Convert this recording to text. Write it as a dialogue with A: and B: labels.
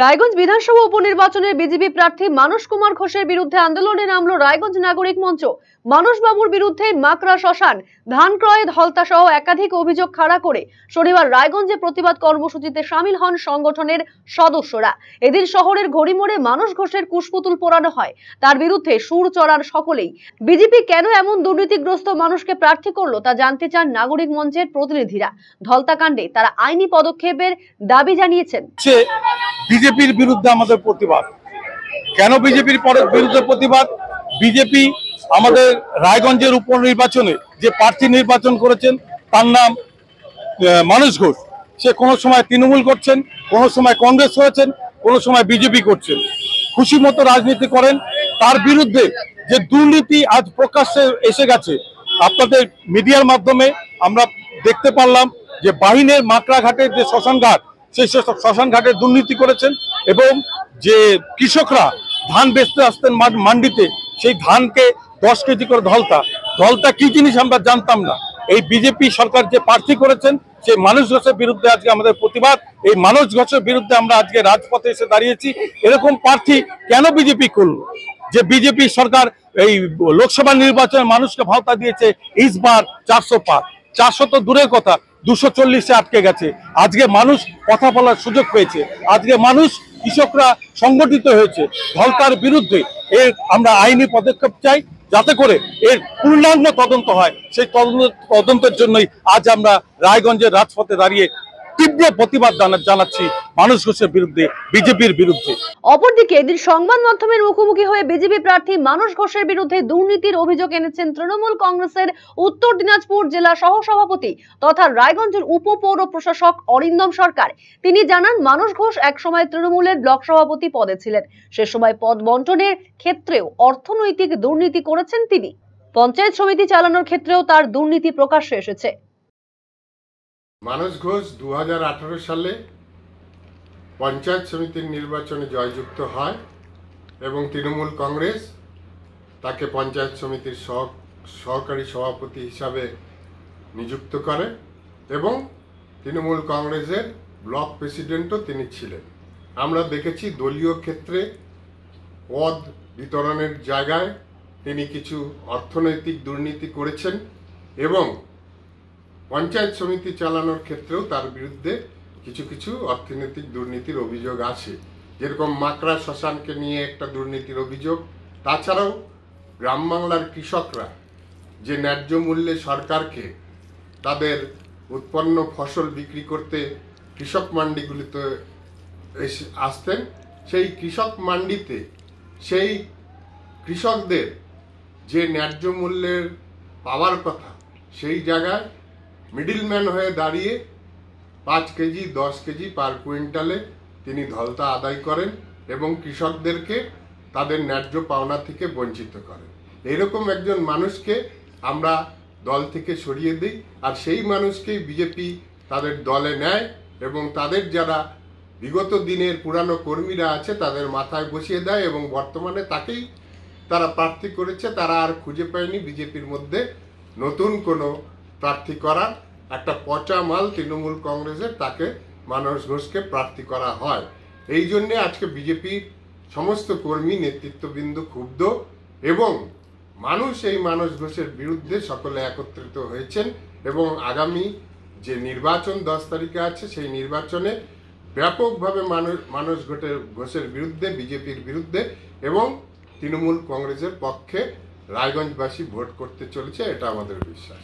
A: রায়গঞ্জ বিধানসভা উপনির্বাচনে বিজেপি প্রার্থী মানস কুমার ঘোষের বিরুদ্ধে আন্দোলনে নামল রায়গঞ্জ নাগরিক মঞ্চ। মানস বাবুর বিরুদ্ধে মাকড়া শ্মশান, ধান ক্রয়ে ধলতা সহ একাধিক অভিযোগ খাড়া করে শনিবার রায়গঞ্জে প্রতিবাদ কর্মসূচিতে সামিল হন সংগঠনের সদস্যরা। এদিন শহরের ঘড়িমোড়ে মানস ঘোষের কুশপুতুল পোড়ানো হয়। তার বিরুদ্ধে সুর চড়ান সকলেই। বিজেপি কেন এমন দুর্নীতিগ্রস্ত মানুষকে প্রার্থী করলো তা জানতে চান নাগরিক মঞ্চের প্রতিনিধিরা। ধলতা কাণ্ডে তারা আইনি পদক্ষেপের দাবি জানিয়েছেন।
B: বিজেপির বিরুদ্ধে আমাদের প্রতিবাদ। কেন বিজেপির বিরুদ্ধে প্রতিবাদ? বিজেপি আমাদের রায়গঞ্জের উপনির্বাচনে যে প্রার্থী নির্বাচন করেছেন তার নাম মানস ঘোষ। সে কোনো সময় তৃণমূল করছেন, কোনো সময় কংগ্রেস করেছেন, কোনো সময় বিজেপি করছেন, খুশি মতো রাজনীতি করেন। তার বিরুদ্ধে যে দুর্নীতি আজ প্রকাশ্যে এসে গেছে, আপনাদের মিডিয়ার মাধ্যমে আমরা দেখতে পারলাম যে বাহিনীর মাকড়াঘাটের যে শ্মশান ঘাট, সেই শ্মশান ঘাটে দুর্নীতি করেছেন এবং যে কৃষকরা ধান বেচতে আসতেন মান্ডিতে, সেই ধানকে 10 কেজি করে ধলতা কি জিনিস আমরা জানতাম না। এই বিজেপি সরকার যে প্রার্থী করেছেন সেই মানস ঘোষের বিরুদ্ধে আজকে আমাদের প্রতিবাদ। এই মানস ঘোষের বিরুদ্ধে আমরা আজকে রাজপথে এসে দাঁড়িয়েছি। এরকম প্রার্থী কেন বিজেপি করলো? যে বিজেপি সরকার এই লোকসভা নির্বাচনে মানুষকে ভাওতা দিয়েছে ইসবার 400 পার, 400 তো দূরের কথা, 240-এ আটকে গেছে। আজকে মানুষ কথা বলার সুযোগ পেয়েছে, আজকে মানুষ কৃষকরা সংগঠিত হয়েছে। ধলতার বিরুদ্ধে এর আমরা আইনি পদক্ষেপ চাই, যাতে করে এর পূর্ণাঙ্গ তদন্ত হয়। সেই তদন্তের জন্যই আজ আমরা রায়গঞ্জের রাজপথে দাঁড়িয়ে তীব্র প্রতিবাদ জানাচ্ছি মানস ঘোষের বিরুদ্ধে, বিজেপির বিরুদ্ধে।
A: অপরদিকে এদিন সংবাদ মাধ্যমের মুখোমুখি হয়ে বিজেপি প্রার্থী মানস ঘোষের বিরুদ্ধে দুর্নীতির অভিযোগ এনেছেন তৃণমূল কংগ্রেসের উত্তর দিনাজপুর জেলা সহসভাপতি তথা রায়গঞ্জের উপপৌর প্রশাসক অরিন্দম সরকার। তিনি জানান, মানস ঘোষ একসময় তৃণমূলের ব্লক সভাপতি পদে ছিলেন। সে সময় পদ বন্টনের ক্ষেত্রেও অর্থনৈতিক দুর্নীতি করেছেন তিনি। পঞ্চায়েত সমিতি চালানোর ক্ষেত্রেও তার দুর্নীতি প্রকাশ্যে এসেছে।
C: মানস ঘোষ 2018 সালে পঞ্চায়েত সমিতির নির্বাচনে জয়যুক্ত হয় এবং তৃণমূল কংগ্রেস তাকে পঞ্চায়েত সমিতির সহকারী সভাপতি হিসাবে নিযুক্ত করে এবং তৃণমূল কংগ্রেসের ব্লক প্রেসিডেন্টও তিনি ছিলেন। আমরা দেখেছি দলীয় ক্ষেত্রে পদ বিতরণের জায়গায় তিনি কিছু অর্থনৈতিক দুর্নীতি করেছেন এবং পঞ্চায়েত সমিতি চালানোর ক্ষেত্রেও তার বিরুদ্ধে কিছু অর্থনৈতিক দুর্নীতির অভিযোগ আছে। যেরকম মাকড়া শ্মশানকে নিয়ে একটা দুর্নীতির অভিযোগ। তাছাড়াও গ্রাম বাংলার কৃষকরা যে ন্যায্য মূল্যে সরকারকে তাদের উৎপন্ন ফসল বিক্রি করতে কৃষক মান্ডিগুলিতে আসতেন, সেই কৃষক মান্ডিতে সেই কৃষকদের যে ন্যায্য মূল্যের পাওয়ার কথা, সেই জায়গায় মিডিলম্যান হয়ে দাঁড়িয়ে 5 কেজি 10 কেজি পার কুইন্টালে তিনি ধলতা আদায় করেন এবং কৃষকদেরকে তাদের ন্যায্য পাওনা থেকে বঞ্চিত করেন। এরকম একজন মানুষকে আমরা দল থেকে সরিয়ে দিই, আর সেই মানুষকেই বিজেপি তাদের দলে নেয় এবং তাদের যারা বিগত দিনের পুরানো কর্মীরা আছে তাদের মাথায় বসিয়ে দেয় এবং বর্তমানে তাকেই তারা প্রার্থী করেছে। তারা আর খুঁজে পায়নি বিজেপির মধ্যে নতুন কোনো প্রার্থী করার। একটা পচা মাল তৃণমূল কংগ্রেসের, তাকে মানস ঘোষকে প্রার্থী করা হয়। এই জন্যে আজকে বিজেপির সমস্ত কর্মী নেতৃত্ববৃন্দ ক্ষুব্ধ এবং মানুষ এই মানস ঘোষের বিরুদ্ধে সকলে একত্রিত হয়েছেন এবং আগামী যে নির্বাচন 10 তারিখে আছে সেই নির্বাচনে ব্যাপকভাবে মানস ঘোষের বিরুদ্ধে, বিজেপির বিরুদ্ধে এবং তৃণমূল কংগ্রেসের পক্ষে রায়গঞ্জবাসী ভোট করতে চলেছে, এটা আমাদের বিশ্বাস।